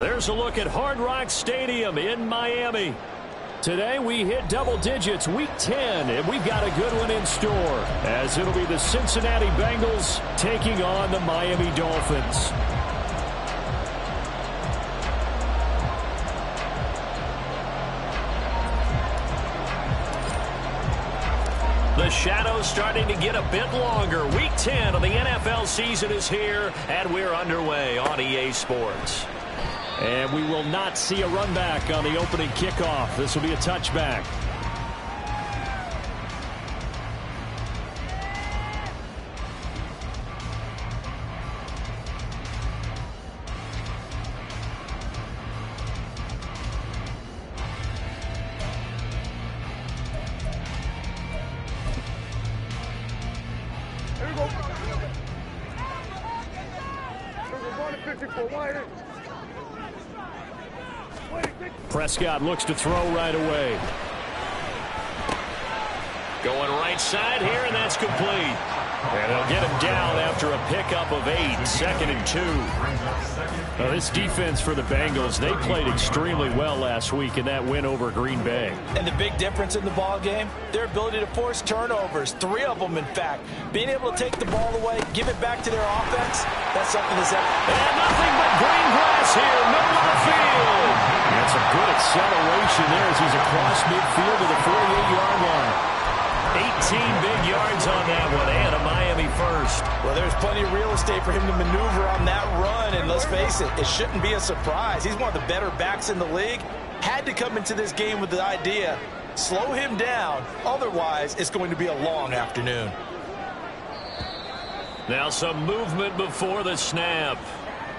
There's a look at Hard Rock Stadium in Miami. Today we hit double digits, week 10, and we've got a good one in store, as it'll be the Cincinnati Bengals taking on the Miami Dolphins. The shadow's starting to get a bit longer. Week 10 of the NFL season is here, and we're underway on EA Sports. And we will not see a run back on the opening kickoff. This will be a touchback. Prescott looks to throw right away. Going right side here, and that's complete. And they'll get him down after a pickup of 8, 2nd and 2. Now, this defense for the Bengals, they played extremely well last week in that win over Green Bay. And the big difference in the ball game, their ability to force turnovers, 3 of them in fact. Being able to take the ball away, give it back to their offense, that's something that's... And nothing but green grass here, middle of the field. That's a good acceleration there as he's across midfield to the 48-yard line. 18 big yards on that one, and a Miami first. Well, there's plenty of real estate for him to maneuver on that run, and let's face it, it shouldn't be a surprise. He's one of the better backs in the league. Had to come into this game with the idea, slow him down, otherwise it's going to be a long afternoon. Now some movement before the snap.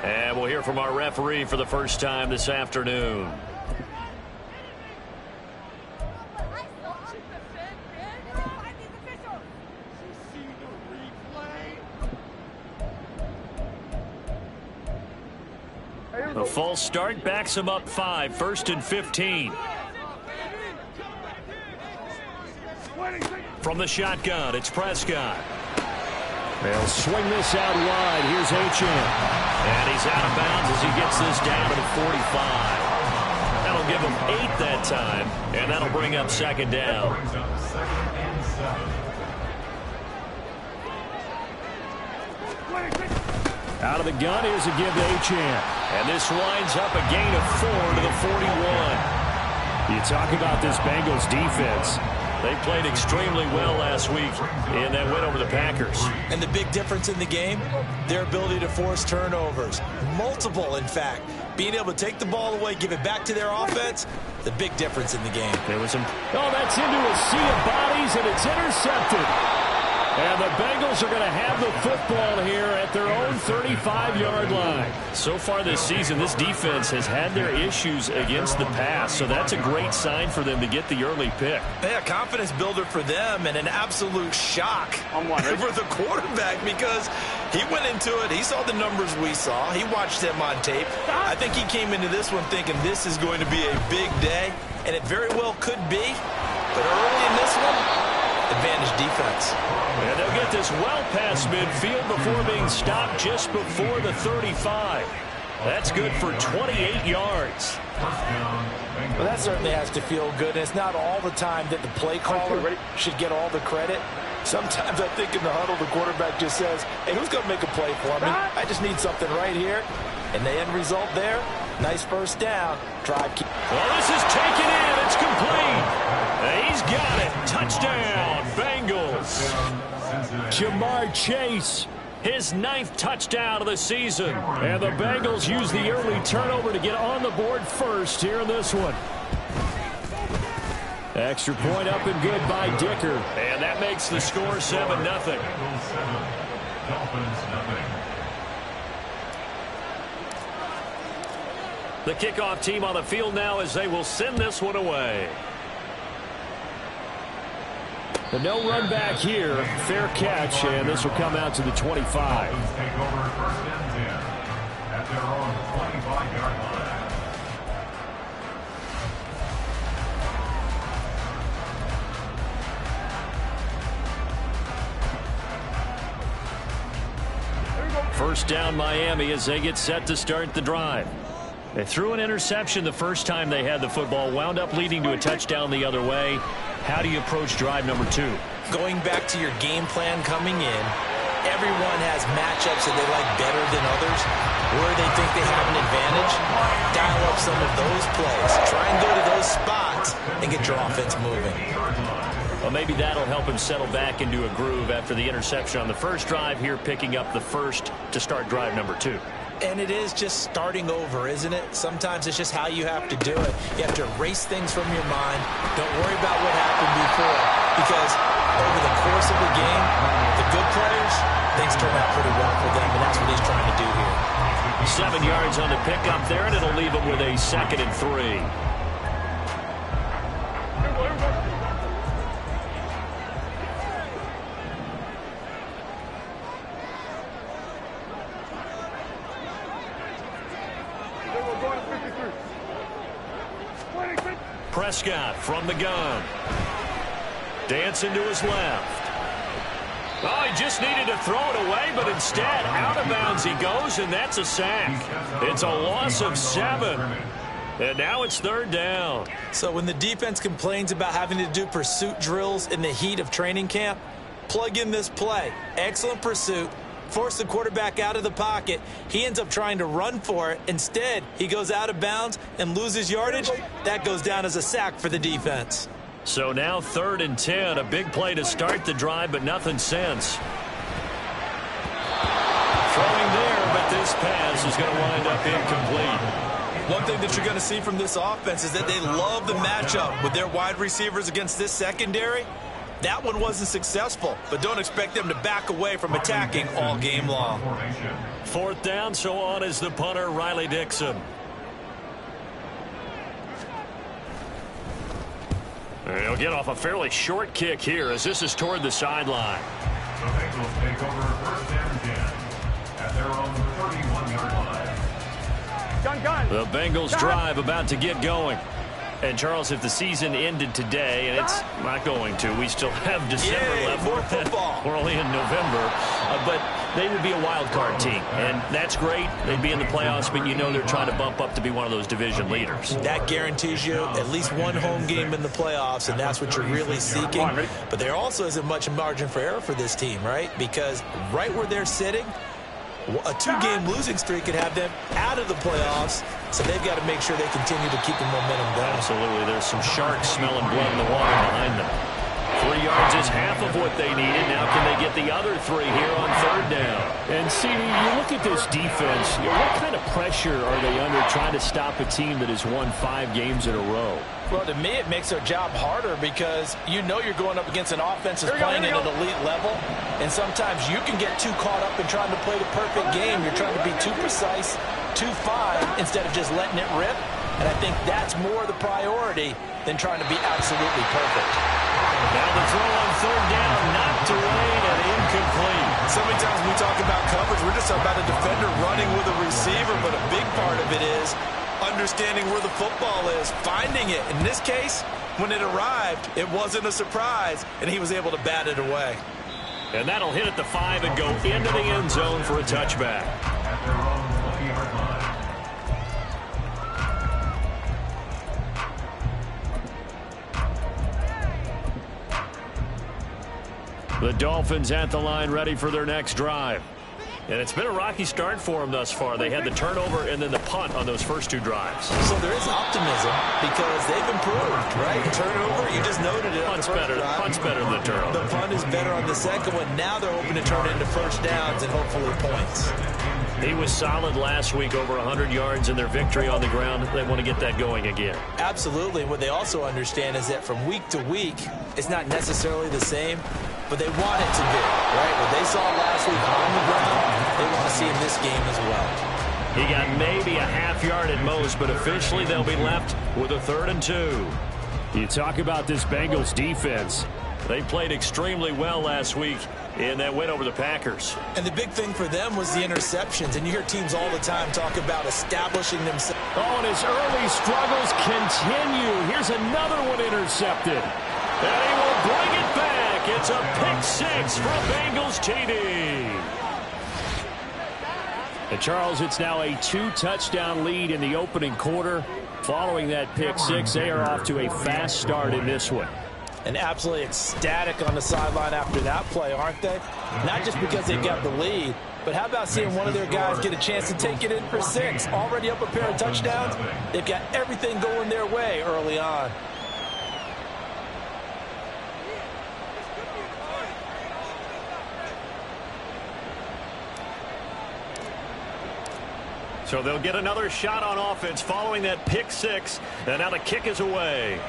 And we'll hear from our referee for the first time this afternoon. The false start backs him up 5, 1st and 15. From the shotgun, it's Prescott. They'll swing this out wide. Here's Achane. And he's out of bounds as he gets this down to the 45. That'll give him 8 that time, and that'll bring up 2nd down. Out of the gun, here's a give to Achane. And this winds up a gain of 4 to the 41. You talk about this Bengals defense. They played extremely well last week in that win over the Packers. And the big difference in the game, their ability to force turnovers. Multiple, in fact. Being able to take the ball away, give it back to their offense, the big difference in the game. There was some... Oh, that's into a sea of bodies, and it's intercepted. And the Bengals are going to have the football here at their own 35-yard line. So far this season, this defense has had their issues against the pass, so that's a great sign for them to get the early pick. Yeah, confidence builder for them and an absolute shock for the quarterback because he went into it. He saw the numbers we saw. He watched them on tape. I think he came into this one thinking this is going to be a big day, and it very well could be. But early in this one, advantage defense. And they'll get this well past midfield before being stopped just before the 35. That's good for 28 yards. Well, that certainly has to feel good. It's not all the time that the play caller should get all the credit. Sometimes I think in the huddle, the quarterback just says, hey, who's going to make a play for me? I just need something right here. And the end result there, nice first down. Drive. Well, this is taken in. It's complete. He's got it. Touchdown, Bengals. Jamar Chase, his 9th touchdown of the season. And the Bengals use the early turnover to get on the board first here in this one. Extra point up and good by Dicker. And that makes the score 7-0. The kickoff team on the field now as they will send this one away. The no run back here, fair catch, and this will come out to the 25. Take over 1st and 10 at their own 25-yard line. First down Miami as they get set to start the drive. They threw an interception the first time they had the football, wound up leading to a touchdown the other way. How do you approach drive number 2? Going back to your game plan coming in, everyone has matchups that they like better than others, where they think they have an advantage. Dial up some of those plays. Try and go to those spots and get your offense moving. Well, maybe that'll help him settle back into a groove after the interception on the first drive here, picking up the first to start drive number 2. And it is just starting over, isn't it? Sometimes it's just how you have to do it. You have to erase things from your mind. Don't worry about what happened before, because over the course of the game, the good players, things turn out pretty well for them, and that's what he's trying to do here. 7 yards on the pickup there, and it'll leave him with a 2nd and 3. Prescott from the gun. Dancing to his left. Oh, he just needed to throw it away, but instead, out of bounds he goes, and that's a sack. It's a loss of 7. And now it's 3rd down. So when the defense complains about having to do pursuit drills in the heat of training camp, plug in this play. Excellent pursuit. Force the quarterback out of the pocket. He ends up trying to run for it. Instead, he goes out of bounds and loses yardage. That goes down as a sack for the defense. So now 3rd and 10. A big play to start the drive, but nothing since. Throwing there, but this pass is going to wind up incomplete. One thing that you're going to see from this offense is that they love the matchup with their wide receivers against this secondary. That one wasn't successful, but don't expect them to back away from attacking all game long. 4th down, so on is the punter, Riley Dixon. And he'll get off a fairly short kick here as this is toward the sideline. The Bengals take over 1st and 10 at their own 31-yard line. The Bengals drive about to get going. And, Charles, if the season ended today, and it's not going to, we still have December left. More football. We're only in November. But they would be a wild card team, and that's great. They'd be in the playoffs, but you know they're trying to bump up to be one of those division leaders. That guarantees you at least one home game in the playoffs, and that's what you're really seeking. But there also isn't much margin for error for this team, right? Because right where they're sitting, a 2-game losing streak could have them out of the playoffs, so they've got to make sure they continue to keep the momentum going. Absolutely. There's some sharks smelling blood in the water behind them. 3 yards is half of what they needed. Now can they get the other 3 here on 3rd down? And, see, you look at this defense, what kind of pressure are they under trying to stop a team that has won 5 games in a row? Well, to me, it makes their job harder because you know you're going up against an offense that's playing at an elite level, and sometimes you can get too caught up in trying to play the perfect game. You're trying to be too precise, too fine, instead of just letting it rip, and I think that's more the priority than trying to be absolutely perfect. Now the throw on 3rd down, knocked away and incomplete. So many times when we talk about coverage, we're just talking about a defender running with a receiver, but a big part of it is understanding where the football is, finding it. In this case, when it arrived, it wasn't a surprise, and he was able to bat it away. And that'll hit at the 5 and go into the end zone for a touchback. At their own 20-yard line. The Dolphins at the line ready for their next drive. And it's been a rocky start for them thus far. They had the turnover and then the punt on those first 2 drives. So there is optimism because they've improved, right? Turnover, you just noted it. Punt's better than the turnover. The punt is better on the second one. Now they're hoping to turn it into first downs and hopefully points. He was solid last week, over 100 yards in their victory on the ground. They want to get that going again. Absolutely. What they also understand is that from week to week, it's not necessarily the same, but they want it to be, right? What they saw last week on the ground, they want to see in this game as well. He got maybe a half yard at most, but officially they'll be left with a 3rd and 2. You talk about this Bengals defense. They played extremely well last week in that win over the Packers. And the big thing for them was the interceptions. And you hear teams all the time talk about establishing themselves. Oh, and his early struggles continue. Here's another one intercepted. And he will bring it back. It's a pick 6 for Bengals TD. And Charles, it's now a 2-touchdown lead in the opening quarter. Following that pick six, they are off to a fast start in this one. And absolutely ecstatic on the sideline after that play, aren't they? Not just because they got the lead, but how about seeing one of their guys get a chance to take it in for 6? Already up a pair of touchdowns. They've got everything going their way early on. So they'll get another shot on offense following that pick six. And now the kick is away.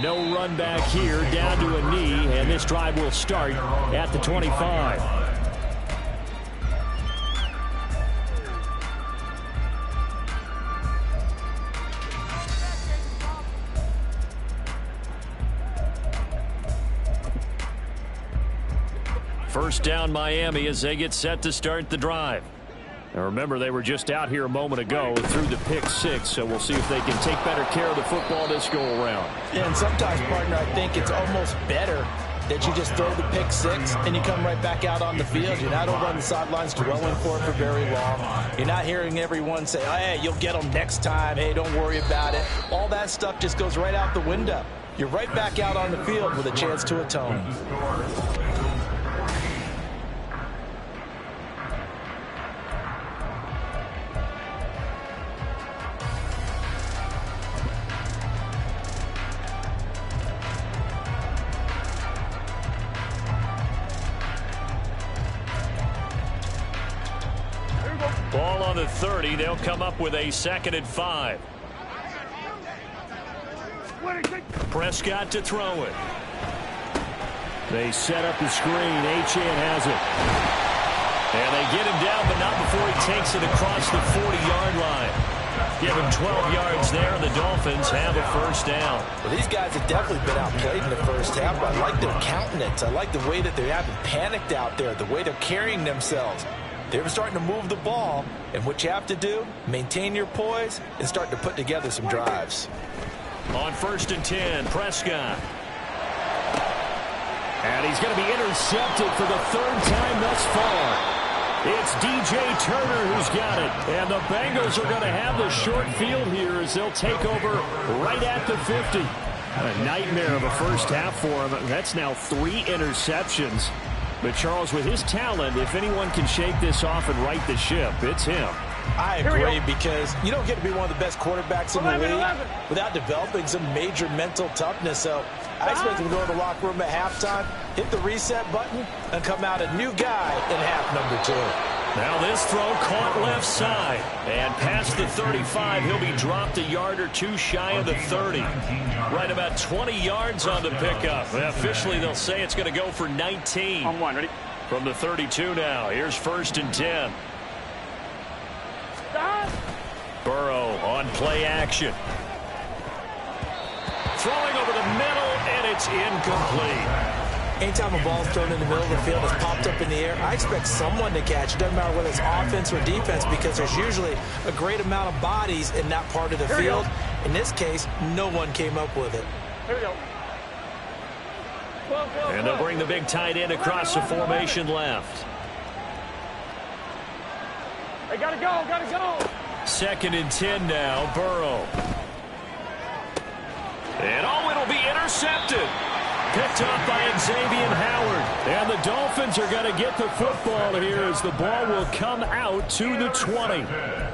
No run back here, down to a knee, and this drive will start at the 25. First down Miami as they get set to start the drive. Now remember, they were just out here a moment ago through the pick six, so we'll see if they can take better care of the football this go around. Yeah, and sometimes, partner, I think it's almost better that you just throw the pick six and you come right back out on the field. You're not over on the sidelines dwelling for it for very long. You're not hearing everyone say, hey, you'll get them next time. Hey, don't worry about it. All that stuff just goes right out the window. You're right back out on the field with a chance to atone. Ball on the 30. They'll come up with a 2nd and 5. Prescott to throw it. They set up the screen. Achane has it. And they get him down, but not before he takes it across the 40-yard line. Give him 12 yards there, and the Dolphins have a first down. Well, these guys have definitely been outplayed in the first half, but I like their countenance. I like the way that they haven't panicked out there, the way they're carrying themselves. They're starting to move the ball, and what you have to do, maintain your poise and start to put together some drives. On 1st and 10, Prescott. And he's going to be intercepted for the 3rd time thus far. It's DJ Turner who's got it. And the Bengals are going to have the short field here as they'll take over right at the 50. A nightmare of a first half for him. That's now 3 interceptions. But Charles, with his talent, if anyone can shake this off and right the ship, it's him. I agree, because you don't get to be one of the best quarterbacks in the league without developing some major mental toughness. So I expect him to go to the locker room at halftime, hit the reset button, and come out a new guy in half number 2. Now this throw caught left side. And past the 35, he'll be dropped a yard or 2 shy of the 30. Right about 20 yards on the pickup. Officially, they'll say it's going to go for 19. On 1, ready? From the 32 now. Here's 1st and 10. Burrow on play action. Throwing over the middle, and it's incomplete. Anytime a ball's thrown in the middle of the field, it's popped up in the air, I expect someone to catch. It doesn't matter whether it's offense or defense, because there's usually a great amount of bodies in that part of the field. In this case, no one came up with it. Here we go. And they'll bring the big tight end across the formation left. Hey, gotta go. 2nd and 10 now, Burrow. And it'll be intercepted. Picked up by Xavier Howard. And the Dolphins are going to get the football here as the ball will come out to the 20.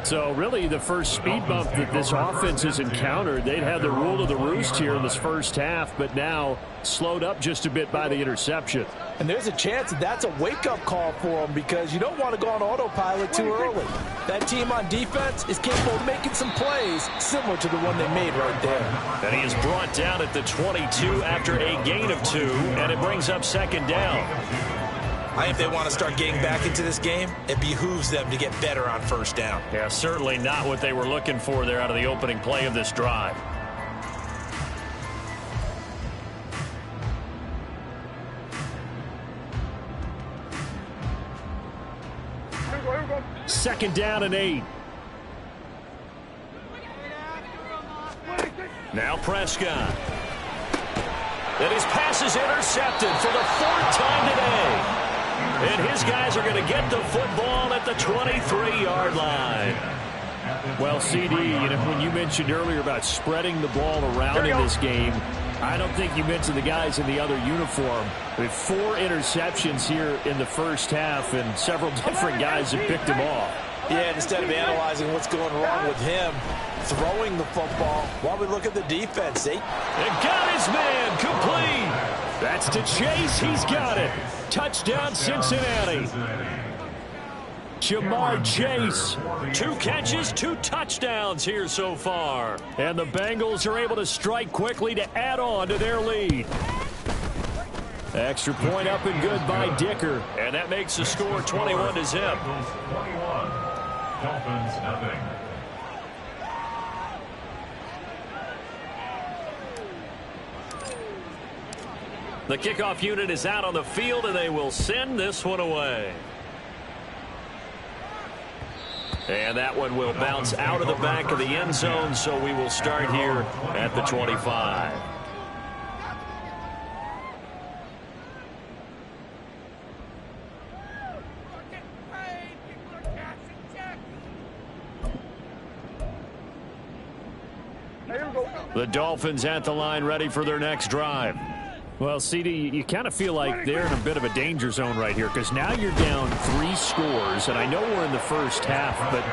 So really the first speed bump that this offense has encountered. They'd had the rule of the roost here in this first half, but now slowed up just a bit by the interception. And there's a chance that that's a wake-up call for them, because you don't want to go on autopilot too early. That team on defense is capable of making some plays similar to the one they made right there. And he is brought down at the 22 after a gain of 2, and it brings up 2nd down. I think if they want to start getting back into this game, it behooves them to get better on 1st down. Yeah, certainly not what they were looking for there out of the opening play of this drive. Here we go. 2nd down and 8. Now Prescott. And his pass is intercepted for the 4th time today. And his guys are going to get the football at the 23-yard line. Well, CD, when you mentioned earlier about spreading the ball around in this game, I don't think you mentioned the guys in the other uniform. We have 4 interceptions here in the first half, and several different guys have picked him off. Yeah, instead of analyzing what's going wrong with him, throwing the football, while we look at the defense, they got his man complete. That's to Chase. He's got it. Touchdown, Cincinnati. Jamar Chase, 2 catches, 2 touchdowns here so far. And the Bengals are able to strike quickly to add on to their lead. Extra point up and good by Dicker. And that makes the score 21 to zip. Dolphins, nothing. The kickoff unit is out on the field, and they will send this one away. And that one will bounce out of the back of the end zone, so we will start here at the 25. The Dolphins at the line, ready for their next drive. Well, CD, you kind of feel like they're in a bit of a danger zone right here, because now you're down 3 scores, and I know we're in the first half, but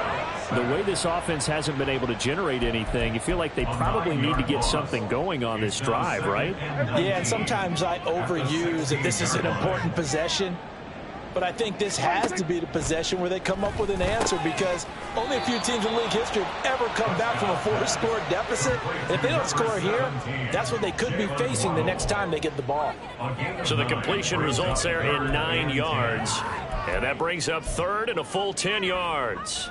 the way this offense hasn't been able to generate anything, you feel like they probably need to get something going on this drive, right? Yeah, and sometimes I overuse that this is an important possession. But I think this has to be the possession where they come up with an answer, because only a few teams in league history have ever come back from a 4-score deficit. And if they don't score here, that's what they could be facing the next time they get the ball. So the completion results there in 9 yards. And that brings up third and a full 10 yards.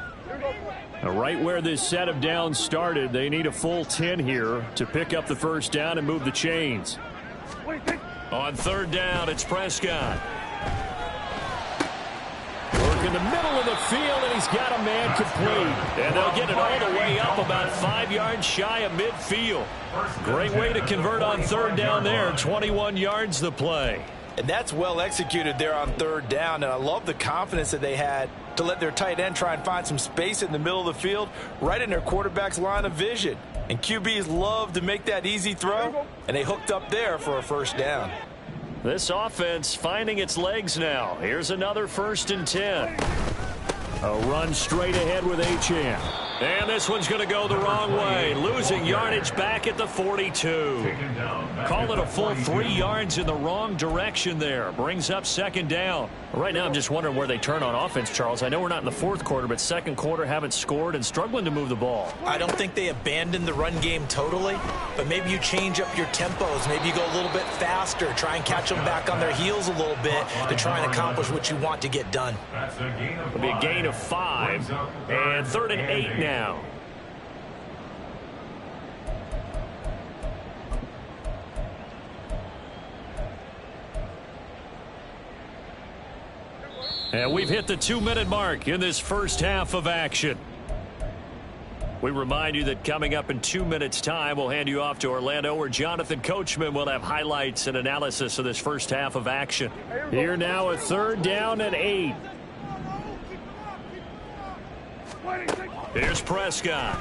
Right where this set of downs started, they need a full 10 here to pick up the first down and move the chains. On third down, it's Prescott. In the middle of the field, and he's got a man complete. And they'll get it all the way up about 5 yards shy of midfield. Great way to convert on third down there. 21 yards the play. And that's well executed there on third down. And I love the confidence that they had to let their tight end try and find some space in the middle of the field, right in their quarterback's line of vision. And QBs love to make that easy throw, and they hooked up there for a first down. This offense finding its legs now. Here's another 1st and 10. A run straight ahead with Achane. And this one's going to go the wrong way. Losing yardage back at the 42. Call it a full 3 yards in the wrong direction there. Brings up second down. Right now, I'm just wondering where they turn on offense, Charles. I know we're not in the 4th quarter, but second quarter haven't scored and struggling to move the ball. I don't think they abandoned the run game totally, but maybe you change up your tempos. Maybe you go a little bit faster, try and catch them back on their heels a little bit to try and accomplish what you want to get done. It'll be a gain of 5, and 3rd and 8 now. And we've hit the 2-minute mark in this first half of action. We remind you that coming up in 2 minutes' time, we'll hand you off to Orlando, where Jonathan Coachman will have highlights and analysis of this first half of action. Here now, a 3rd down and 8. Here's Prescott.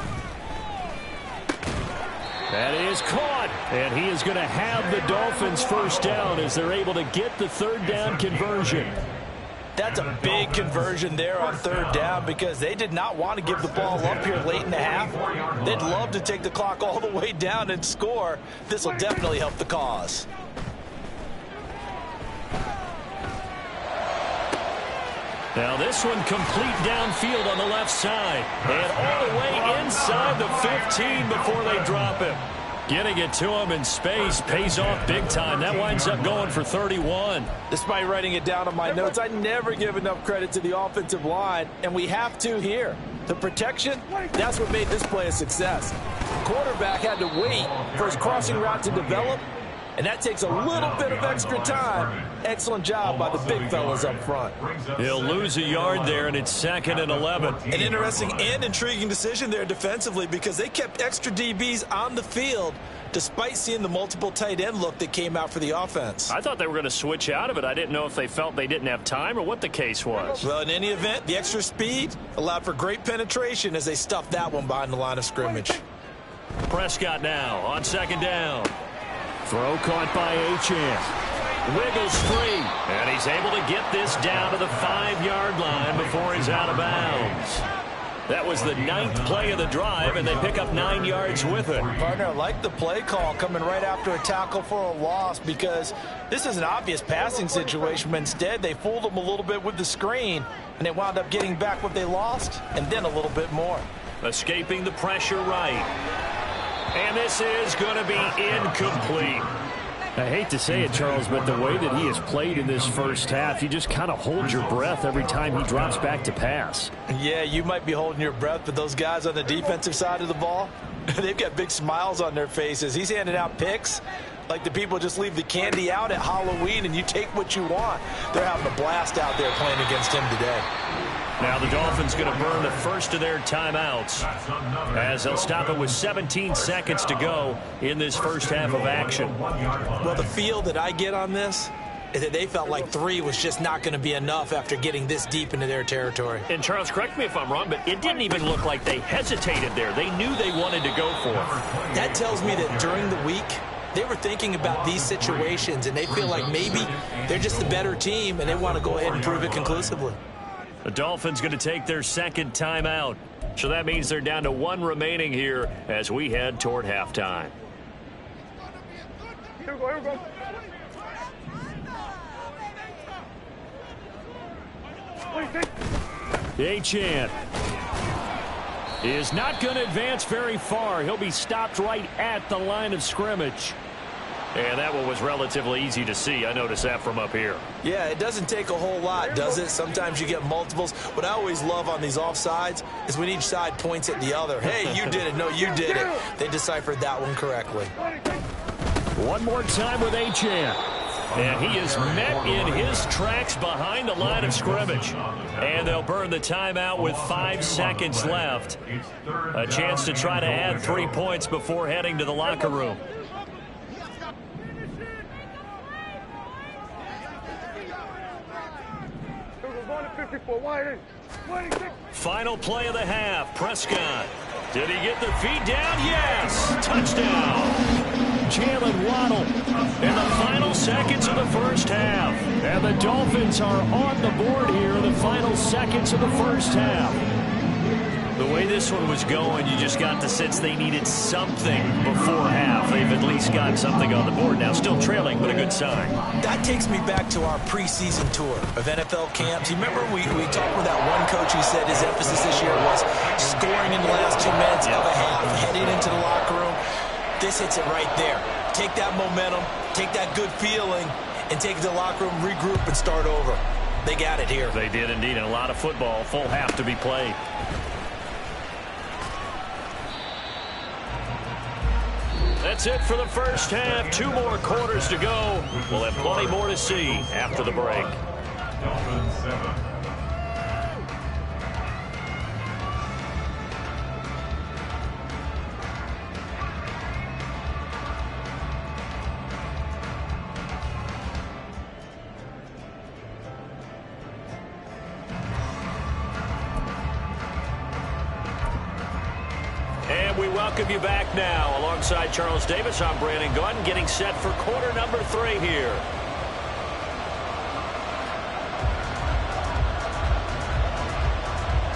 That is caught, and he is going to have the Dolphins first down as they're able to get the 3rd down conversion. That's a big conversion there on 3rd down, because they did not want to give the ball up here late in the half. They'd love to take the clock all the way down and score. This will definitely help the cause. Now this one complete downfield on the left side. And all the way inside the 15 before they drop him. Getting it to him in space pays off big time. That winds up going for 31. Despite writing it down on my notes, I never give enough credit to the offensive line, and we have to here. The protection, that's what made this play a success. The quarterback had to wait for his crossing route to develop, And that takes a little bit of extra time. Excellent job by the big fellas up front. He'll lose a yard there, and it's 2nd and 11. An interesting and intriguing decision there defensively because they kept extra DBs on the field despite seeing the multiple tight end look that came out for the offense. I thought they were going to switch out of it. I didn't know if they felt they didn't have time or what the case was. Well, in any event, the extra speed allowed for great penetration as they stuffed that one behind the line of scrimmage. Prescott now on 2nd down. Throw caught by Achane. Wiggles free, and he's able to get this down to the 5-yard line before he's out of bounds. That was the 9th play of the drive, and they pick up 9 yards with it. Partner, I like the play call coming right after a tackle for a loss because this is an obvious passing situation, but instead they fooled them a little bit with the screen, and they wound up getting back what they lost and then a little bit more. Escaping the pressure right. And this is going to be incomplete. I hate to say it, Charles, but the way that he has played in this first half, you just kind of hold your breath every time he drops back to pass. Yeah, you might be holding your breath, but those guys on the defensive side of the ball, they've got big smiles on their faces. He's handing out picks like the people just leave the candy out at Halloween and you take what you want. They're having a blast out there playing against him today. Now the Dolphins going to burn the first of their timeouts as they'll stop it with 17 seconds to go in this first half of action. Well, the feel that I get on this is that they felt like 3 was just not going to be enough after getting this deep into their territory. And Charles, correct me if I'm wrong, but it didn't even look like they hesitated there. They knew they wanted to go for it. That tells me that during the week, they were thinking about these situations, and they feel like maybe they're just the better team, and they want to go ahead and prove it conclusively. The Dolphins going to take their 2nd timeout. So that means they're down to 1 remaining here as we head toward halftime. Here we go, here we go. Achane is not going to advance very far. He'll be stopped right at the line of scrimmage. And that one was relatively easy to see. I noticed that from up here. Yeah, it doesn't take a whole lot, does it? Sometimes you get multiples. What I always love on these offsides is when each side points at the other. Hey, you did it. No, you did it. They deciphered that one correctly. One more time with Achane. And he is met in his tracks behind the line of scrimmage. And they'll burn the timeout with 5 seconds left. A chance to try to add 3 points before heading to the locker room. Final play of the half. Prescott. Did he get the feet down? Yes. Touchdown. Jalen Waddle in the final seconds of the first half. And the Dolphins are on the board here in the final seconds of the first half. The way this one was going, you just got the sense they needed something before half. They've at least got something on the board now. Still trailing, but a good sign. That takes me back to our preseason tour of NFL camps. You remember we talked with that one coach who said his emphasis this year was scoring in the last 2 minutes of a half, heading into the locker room. This hits it right there. Take that momentum, take that good feeling, and take it to the locker room, regroup, and start over. They got it here. They did indeed, and a lot of football, full half to be played. That's it for the first half. 2 more quarters to go. We'll have plenty more to see after the break. Dolphins 7. And we welcome you back now. Alongside Charles Davis, I'm Brandon Gunn, getting set for quarter number 3 here.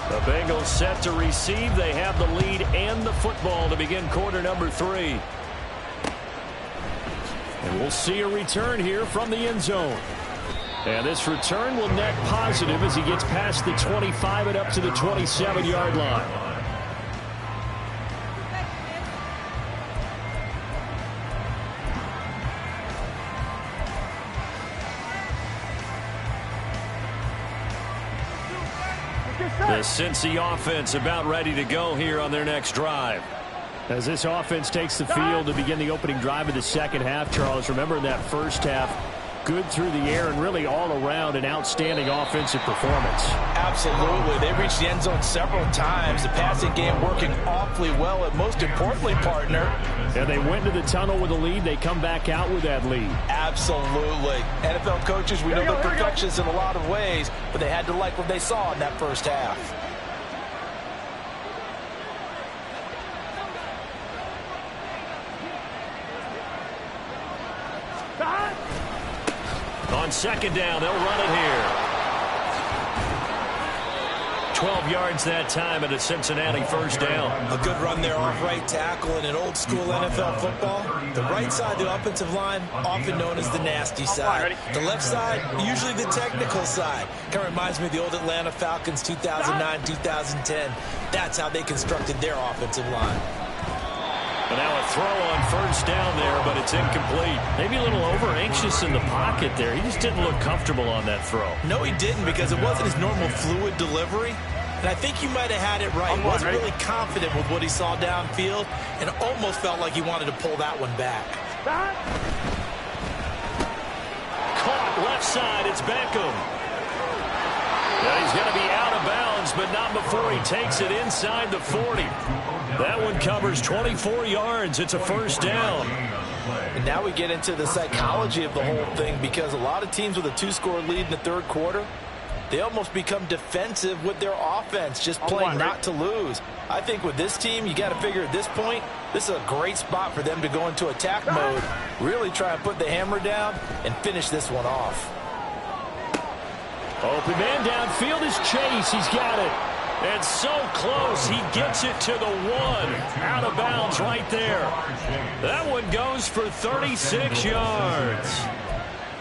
The Bengals set to receive. They have the lead and the football to begin quarter number 3. And we'll see a return here from the end zone. And this return will net positive as he gets past the 25 and up to the 27-yard line. The Cincy offense about ready to go here on their next drive. As this offense takes the field to begin the opening drive of the second half, Charles, remember in that first half, good through the air and really all around an outstanding offensive performance. Absolutely. They reached the end zone several times. The passing game working awfully well, and most importantly, partner. And they went into the tunnel with a lead. They come back out with that lead. Absolutely. NFL coaches, we know they're perfectionists in a lot of ways, but they had to like what they saw in that first half. On second down, they'll run it here. 12 yards that time and a Cincinnati first down. A good run there off right tackle in an old-school NFL football. The right side of the offensive line, often known as the nasty side. The left side, usually the technical side. Kind of reminds me of the old Atlanta Falcons 2009, 2010. That's how they constructed their offensive line. And now a throw on first down there, but it's incomplete. Maybe a little over-anxious in the pocket there. He just didn't look comfortable on that throw. No, he didn't, because it wasn't his normal fluid delivery. And I think he might have had it right. He wasn't really confident with what he saw downfield and almost felt like he wanted to pull that one back. Caught left side. It's Beckham. Now he's going to be out of bounds, but not before he takes it inside the 40. That one covers 24 yards. It's a first down. And now we get into the psychology of the whole thing, because a lot of teams with a 2-score lead in the third quarter, they almost become defensive with their offense, just playing not to lose. I think with this team, you got to figure at this point, this is a great spot for them to go into attack mode, really try and put the hammer down and finish this one off. Open man downfield is Chase. He's got it. And so close. He gets it to the 1. Out of bounds right there. That one goes for 36 yards.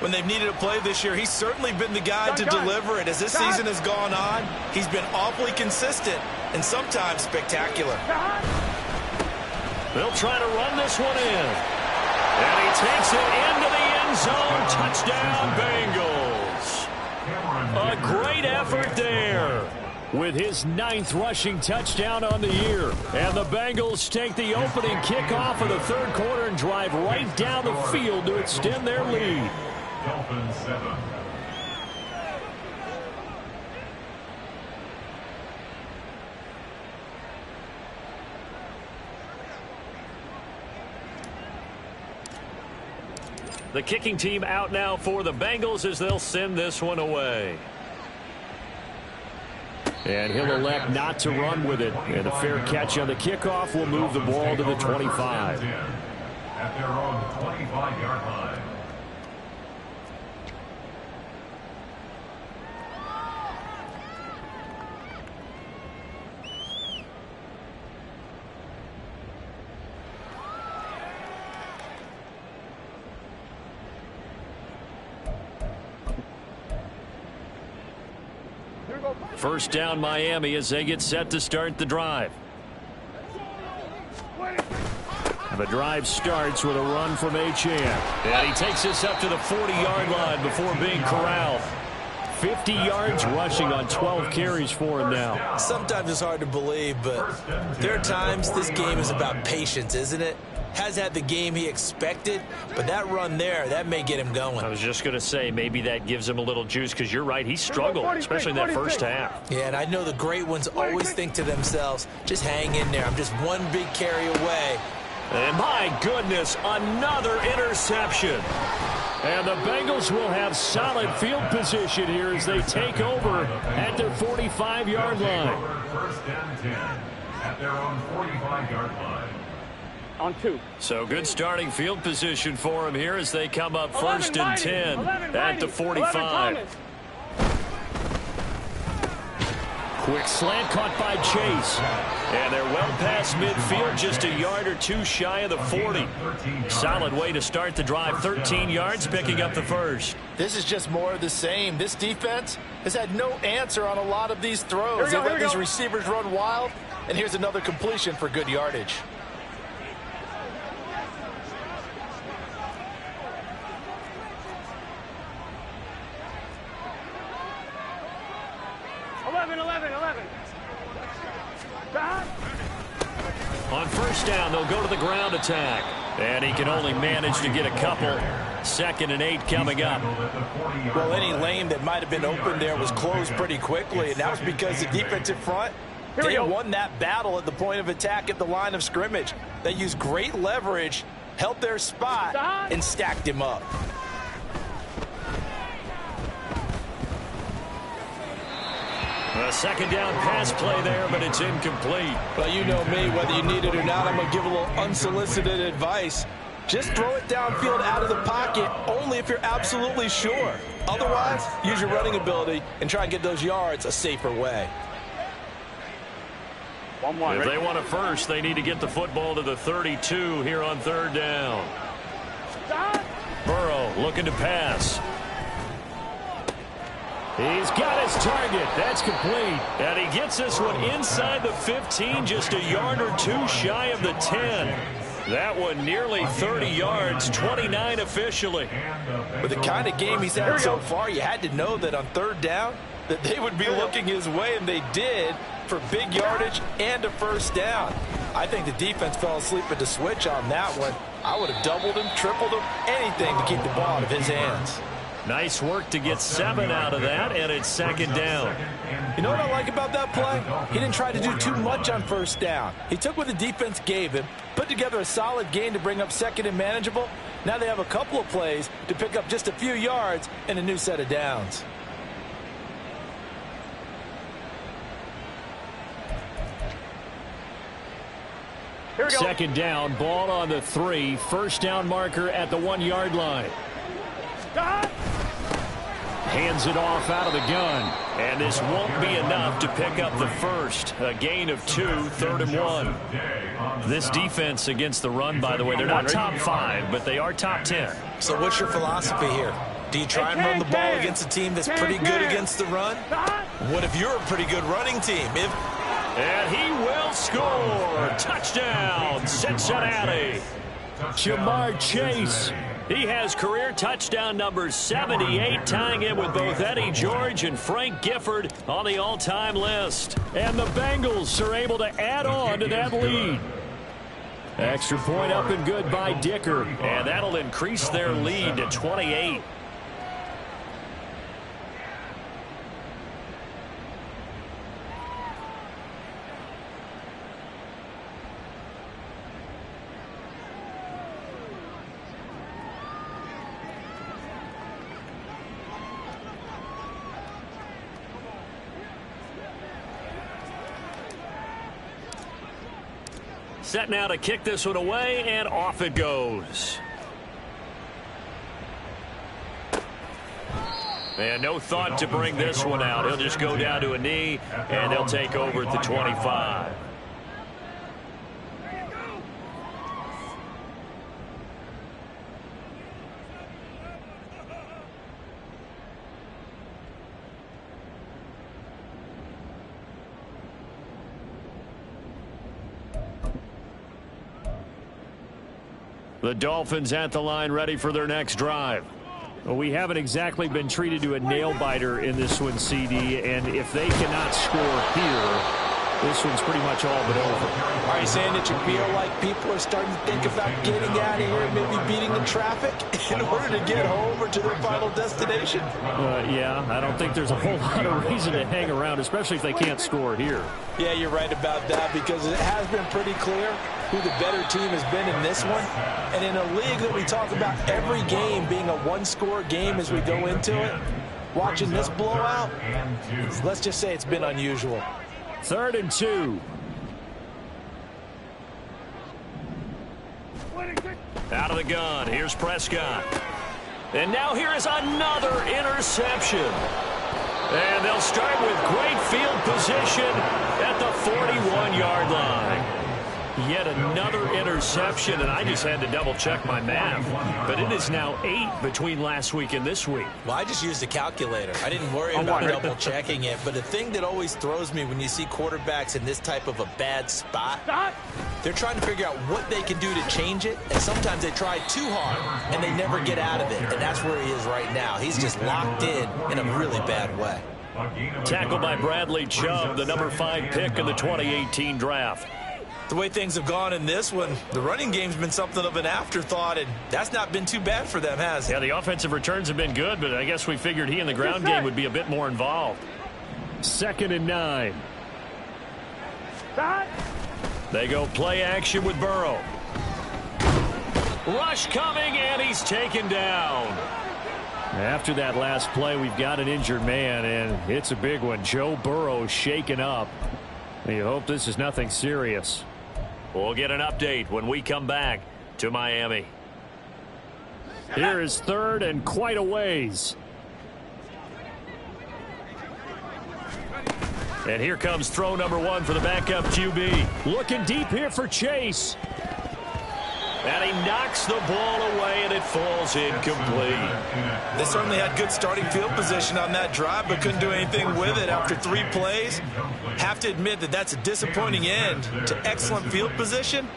When they've needed a play this year, he's certainly been the guy to deliver it. As this season has gone on, he's been awfully consistent and sometimes spectacular. They'll try to run this one in. And he takes it into the end zone. Touchdown, Bengals. A great effort there, with his 9th rushing touchdown on the year. And the Bengals take the opening kickoff of the third quarter and drive right down the field to extend their lead. Dolphins 7. The kicking team out now for the Bengals as they'll send this one away. And he'll elect not to run with it. And a fair catch on the kickoff will move the ball to the 25. At their own 25-yard line. First down Miami as they get set to start the drive. The drive starts with a run from Achane. And he takes this up to the 40-yard line before being corralled. 50 yards rushing on 12 carries for him now. Sometimes it's hard to believe, but there are times this game is about patience, isn't it? Has had the game he expected, but that run there, that may get him going. I was just going to say, maybe that gives him a little juice, because you're right, he struggled, especially in that first half. Yeah, and I know the great ones always think to themselves, just hang in there. I'm just one big carry away. And my goodness, another interception. And the Bengals will have solid field position here as they take over at their 45-yard line. First and 10 at their own 45-yard line. On 2. So good starting field position for him here as they come up first and 10 at the 45. Quick slant caught by Chase. And they're well past midfield, just a yard or two shy of the 40. Solid way to start the drive. 13 yards, picking up the first. This is just more of the same. This defense has had no answer on a lot of these throws. They let these receivers run wild, and here's another completion for good yardage. 11. On first down, they'll go to the ground attack. And he can only manage to get a couple. 2nd and 8 coming up. Well, any lane that might have been open there was closed pretty quickly, and that was because the defensive front, they won that battle at the point of attack at the line of scrimmage. They used great leverage, held their spot, and stacked him up. A 2nd down pass play there, but it's incomplete. Well, you know me, whether you need it or not, I'm going to give a little unsolicited advice. Just throw it downfield out of the pocket only if you're absolutely sure. Otherwise, use your running ability and try and get those yards a safer way. If they want a first, they need to get the football to the 32 here on 3rd down. Burrow looking to pass. He's got his target. That's complete. And he gets this one inside the 15, just a yard or 2 shy of the 10. That one nearly 30 yards, 29 officially. With the kind of game he's had so far, you had to know that on 3rd down that they would be looking his way, and they did, for big yardage and a first down. I think the defense fell asleep at the switch on that one. I would have doubled him, tripled him, anything to keep the ball out of his hands. Nice work to get 7 out of that, and it's 2nd down. You know what I like about that play? He didn't try to do too much on first down. He took what the defense gave him, put together a solid game to bring up 2nd and manageable. Now they have a couple of plays to pick up just a few yards and a new set of downs. Here we go. 2nd down, ball on the 3. First down marker at the 1-yard line. Hands it off out of the gun. And this won't be enough to pick up the first. A gain of 2, 3rd and 1. This defense against the run, by the way, they're not top 5, but they are top 10. So what's your philosophy here? Do you try and run the ball against a team that's pretty good against the run? What if you're a pretty good running team? And he will score. Touchdown, Cincinnati. Jamar Chase. He has career touchdown number 78, tying it with both Eddie George and Frank Gifford on the all-time list. And the Bengals are able to add on to that lead. Extra point up and good by Dicker. And that'll increase their lead to 28. Set now to kick this one away, and off it goes. And no thought to bring this one out. He'll just go down to a knee, and they'll take over at the 25. The Dolphins at the line, ready for their next drive. Well, we haven't exactly been treated to a nail-biter in this one, CD, and if they cannot score here, this one's pretty much all but over. Are you saying that you feel like people are starting to think about getting out of here, maybe beating the traffic in order to get home or to their final destination? Yeah, I don't think there's a whole lot of reason to hang around, especially if they can't score here. Yeah, you're right about that, because it has been pretty clear who the better team has been in this one. And in a league that we talk about every game being a one-score game as we go into it, watching this blowout, let's just say it's been unusual. 3rd and 2. Out of the gun. Here's Prescott. And now here is another interception. And they'll start with great field position at the 41-yard line. Yet another interception, and I just had to double-check my math. But it is now 8 between last week and this week. Well, I just used a calculator. I didn't worry about double-checking it. But the thing that always throws me when you see quarterbacks in this type of a bad spot, they're trying to figure out what they can do to change it. And sometimes they try too hard, and they never get out of it. And that's where he is right now. He's just locked in a really bad way. Tackled by Bradley Chubb, the number 5 pick in the 2018 draft. The way things have gone in this one, the running game's been something of an afterthought, and that's not been too bad for them, has it? Yeah, the offensive returns have been good, but I guess we figured he in the ground game would be a bit more involved. 2nd and 9. They go play action with Burrow. Rush coming, and he's taken down. After that last play, we've got an injured man, and it's a big one. Joe Burrow shaken up. You hope this is nothing serious. We'll get an update when we come back to Miami. Here is 3rd and quite a ways. And here comes throw number 1 for the backup QB. Looking deep here for Chase. And he knocks the ball away, and it falls incomplete. They certainly had good starting field position on that drive, but couldn't do anything with it after 3 plays. Have to admit that that's a disappointing end to excellent field position.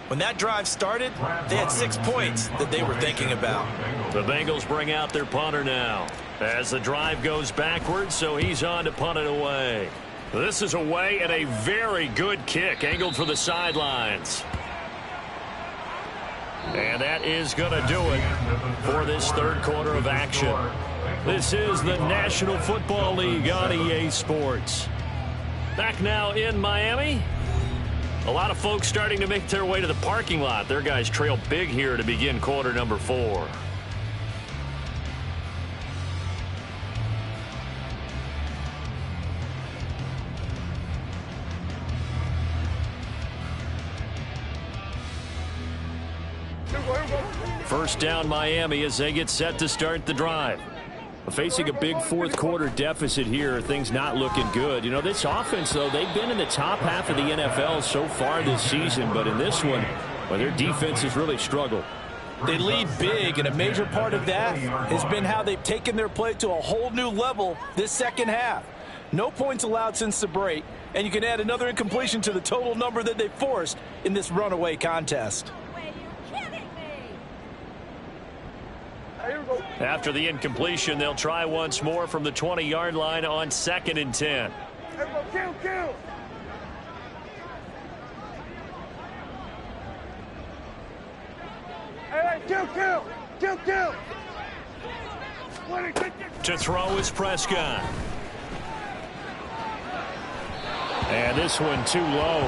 When that drive started, they had 6 points that they were thinking about. The Bengals bring out their punter now as the drive goes backwards, so he's on to punt it away. This is away, and a very good kick angled for the sidelines. And that is going to do it for this 3rd quarter of action. This is the National Football League on EA Sports. Back now in Miami. A lot of folks starting to make their way to the parking lot. Their guys trail big here to begin quarter number 4. First down Miami as they get set to start the drive. Facing a big 4th quarter deficit here, things not looking good. You know, this offense, though, they've been in the top half of the NFL so far this season, but in this one, well, their defense has really struggled. They lead big, and a major part of that has been how they've taken their play to a whole new level this 2nd half. No points allowed since the break, and you can add another incompletion to the total number that they forced in this runaway contest. After the incompletion, they'll try once more from the 20-yard line on 2nd and 10. Kill. Hey, kill. To throw is Prescott. And this one too low.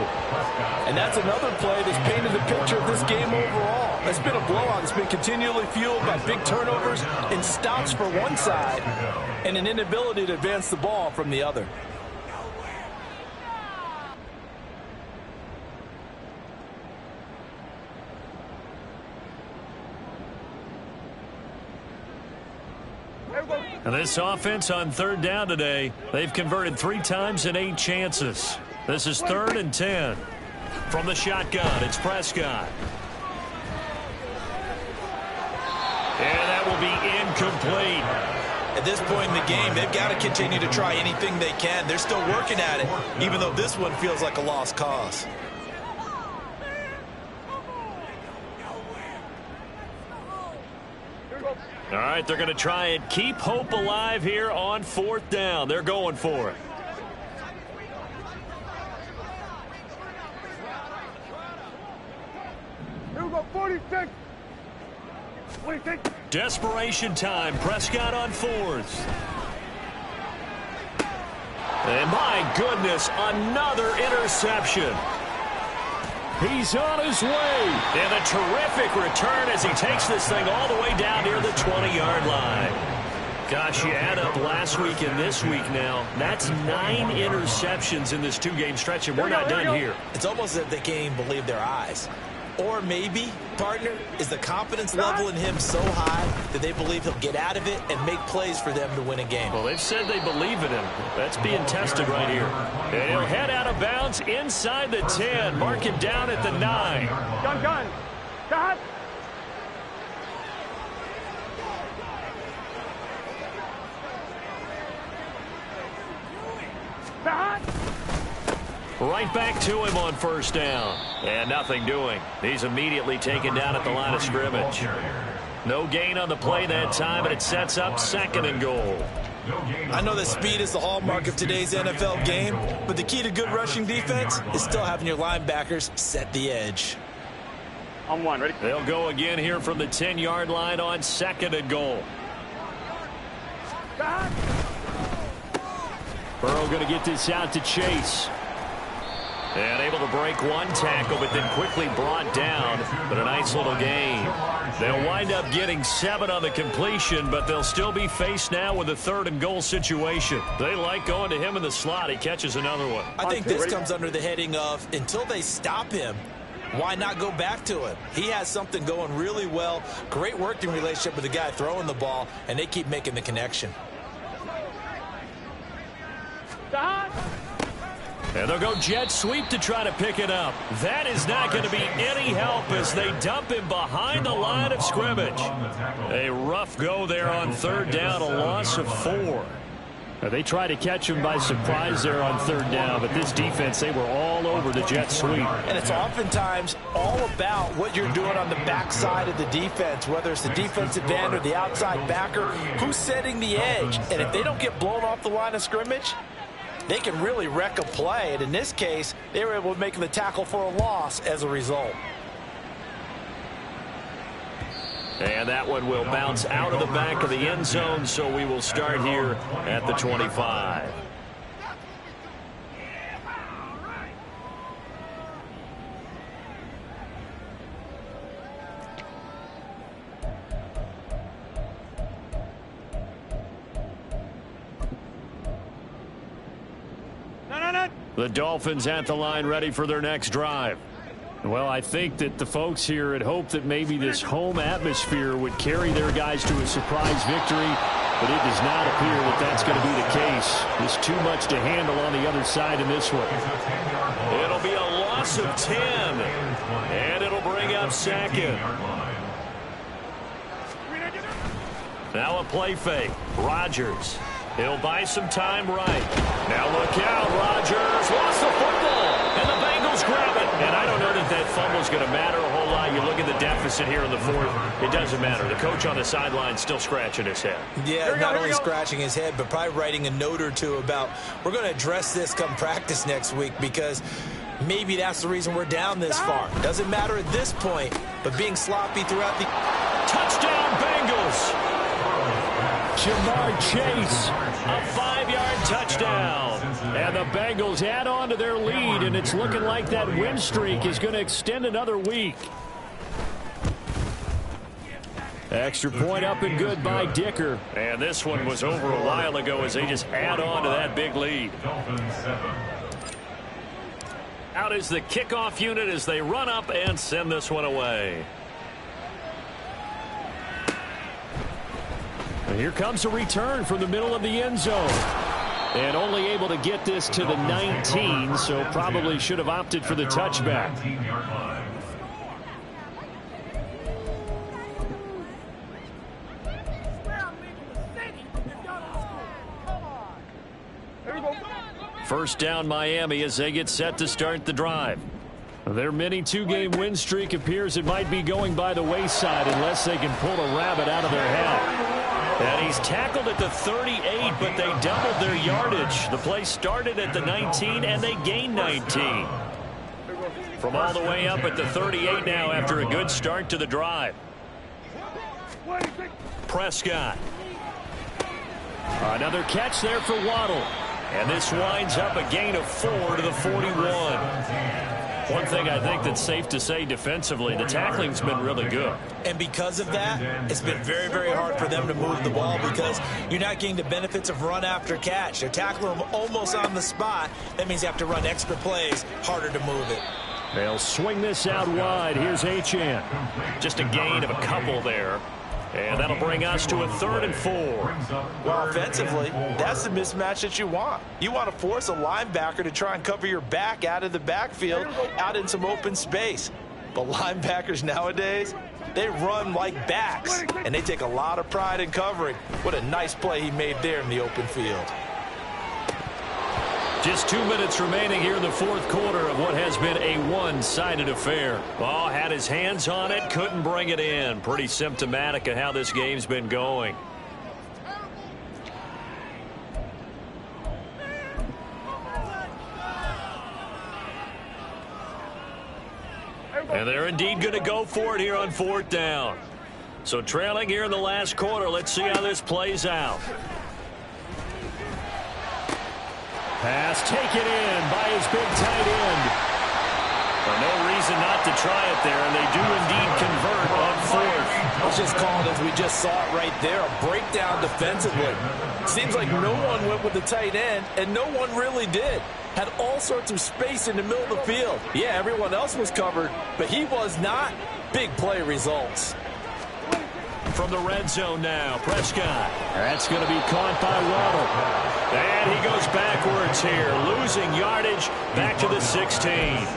And that's another play that's painted the picture of this game overall. It's been a blowout. It's been continually fueled by big turnovers and stops for one side and an inability to advance the ball from the other. And this offense on 3rd down today, they've converted 3 times in 8 chances. This is 3rd and 10. From the shotgun, it's Prescott. And that will be incomplete. At this point in the game, they've got to continue to try anything they can. They're still working at it, even though this one feels like a lost cause. All right, they're going to try and keep hope alive here on 4th down. They're going for it. Here we go, 46. Desperation time. Prescott on 4th. And my goodness, another interception. He's on his way. And a terrific return as he takes this thing all the way down near the 20-yard line. Gosh, you add up last week and this week now. That's 9 interceptions in this 2-game stretch, and we're not done here. It's almost as if they can't even believe their eyes. Or maybe, partner, is the confidence level in him so high that they believe he'll get out of it and make plays for them to win a game. Well, they've said they believe in him. That's being tested right here. And he'll head out of bounds inside the 10. Mark him down at the 9. Gun. Stop. Right back to him on 1st down. And nothing doing. He's immediately taken down at the line of scrimmage. No gain on the play that time, and it sets up 2nd and goal. I know that speed is the hallmark of today's NFL game, but the key to good rushing defense is still having your linebackers set the edge. On one, ready? They'll go again here from the 10-yard line on 2nd and goal. Burrow going to get this out to Chase. And able to break one tackle, but then quickly brought down. But a nice little gain. They'll wind up getting 7 on the completion, but they'll still be faced now with a 3rd and goal situation. They like going to him in the slot. He catches another one. I think this comes under the heading of, until they stop him, why not go back to it? He has something going really well. Great working relationship with the guy throwing the ball, and they keep making the connection. And they'll go jet sweep to try to pick it up. That is not going to be any help as they dump him behind the line of scrimmage. A rough go there on 3rd down, a loss of 4. They try to catch him by surprise there on 3rd down, but this defense, they were all over the jet sweep. And it's oftentimes all about what you're doing on the backside of the defense, whether it's the defensive end or the outside backer, who's setting the edge. And if they don't get blown off the line of scrimmage, they can really wreck a play. And in this case, they were able to make the tackle for a loss as a result. And that one will bounce out of the back of the end zone, so we will start here at the 25. The Dolphins at the line ready for their next drive. Well, I think that the folks here had hoped that maybe this home atmosphere would carry their guys to a surprise victory, but it does not appear that that's going to be the case. There's too much to handle on the other side in this one. It'll be a loss of 10, and it'll bring up 2nd. Now a play fake. Rodgers. He'll buy some time right. Now look out. Rodgers lost the football, and the Bengals grab it. And I don't know that that fumble's going to matter a whole lot. You look at the deficit here in the 4th. It doesn't matter. The coach on the sideline still scratching his head. Yeah, not only scratching his head, but probably writing a note or two about, we're going to address this come practice next week, because maybe that's the reason we're down this far. Doesn't matter at this point, but being sloppy throughout the... Touchdown, Bengals! Jamar Chase, a 5-yard touchdown. And the Bengals add on to their lead, and it's looking like that win streak is going to extend another week. Extra point up and good by Dicker. And this one was over a while ago as they just add on to that big lead. Out is the kickoff unit as they run up and send this one away. And here comes a return from the middle of the end zone. And only able to get this to the 19, so probably should have opted for the touchback. First down Miami as they get set to start the drive. Their mini 2-game win streak appears it might be going by the wayside unless they can pull a rabbit out of their hat. And he's tackled at the 38, but they doubled their yardage. The play started at the 19, and they gained 19. From all the way up at the 38 now after a good start to the drive. Prescott. Another catch there for Waddle. And this winds up a gain of 4 to the 41. One thing I think that's safe to say defensively, the tackling's been really good. And because of that, it's been very, very hard for them to move the ball because you're not getting the benefits of run after catch. They're tackling them almost on the spot. That means you have to run extra plays, harder to move it. They'll swing this out wide. Here's Achane. Just a gain of a couple there. And that'll bring us to a 3rd and 4. Well, offensively, that's the mismatch that you want. You want to force a linebacker to try and cover your back out of the backfield, out in some open space. But linebackers nowadays, they run like backs, and they take a lot of pride in covering. What a nice play he made there in the open field. Just 2 minutes remaining here in the 4th quarter of what has been a one-sided affair. Ball had his hands on it, couldn't bring it in. Pretty symptomatic of how this game's been going. And they're indeed going to go for it here on 4th down. So trailing here in the last quarter. Let's see how this plays out. Pass taken in by his big tight end. Well, no reason not to try it there, and they do indeed convert on 4th. Let's just call it as we just saw it right there, a breakdown defensively. Seems like no one went with the tight end, and no one really did. Had all sorts of space in the middle of the field. Yeah, everyone else was covered, but he was not. Big play results. From the red zone now, Prescott. That's going to be caught by Waddle. And he goes backwards here, losing yardage back to the 16.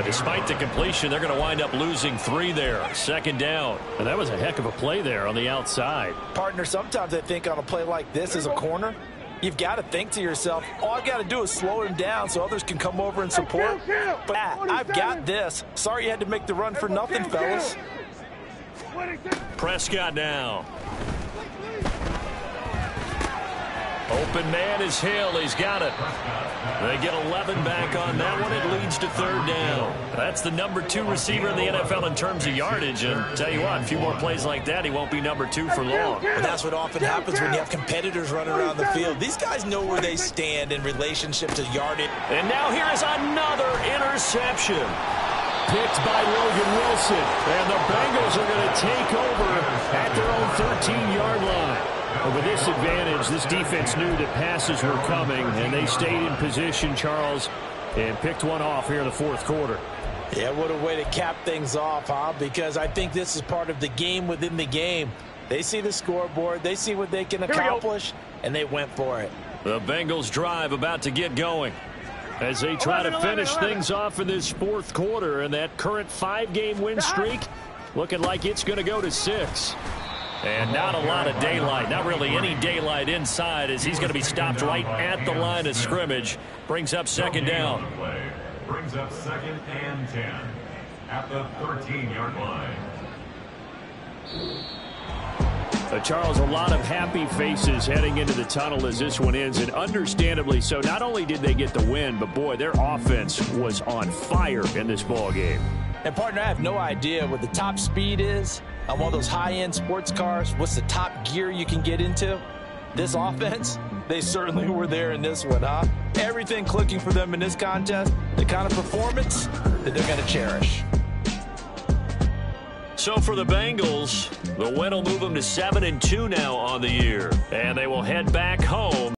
Despite the completion, they're going to wind up losing 3 there. 2nd down. And that was a heck of a play there on the outside. Partner, sometimes I think on a play like this as a corner, you've got to think to yourself, all I've got to do is slow him down so others can come over and support. But I've got this. Sorry you had to make the run for nothing, fellas. Prescott now. Open man is Hill. He's got it. They get 11 back on that one. It leads to 3rd down. That's the number 2 receiver in the NFL in terms of yardage. And tell you what, a few more plays like that, he won't be number 2 for long. But that's what often happens when you have competitors running around the field. These guys know where they stand in relationship to yardage. And now here is another interception. Picked by Logan Wilson. And the Bengals are going to take over at their own 13-yard line. But with this advantage, this defense knew that passes were coming, and they stayed in position, Charles, and picked one off here in the 4th quarter. Yeah, what a way to cap things off, huh? Because I think this is part of the game within the game. They see the scoreboard, they see what they can accomplish, and they went for it. The Bengals drive about to get going as they try to finish things off in this 4th quarter, and that current 5-game win streak looking like it's going to go to 6. And not a lot of daylight, not really any daylight inside, as he's going to be stopped right at the line of scrimmage. Brings up 2nd down. Brings up 2nd and 10 at the 13-yard line. Charles, a lot of happy faces heading into the tunnel as this one ends, and understandably so. Not only did they get the win, but boy, their offense was on fire in this ball game. And partner, I have no idea what the top speed is on one of those high-end sports cars. What's the top gear you can get into? This offense, they certainly were there in this one, huh? Everything clicking for them in this contest, the kind of performance that they're going to cherish. So for the Bengals, the win will move them to 7-2 now on the year. And they will head back home.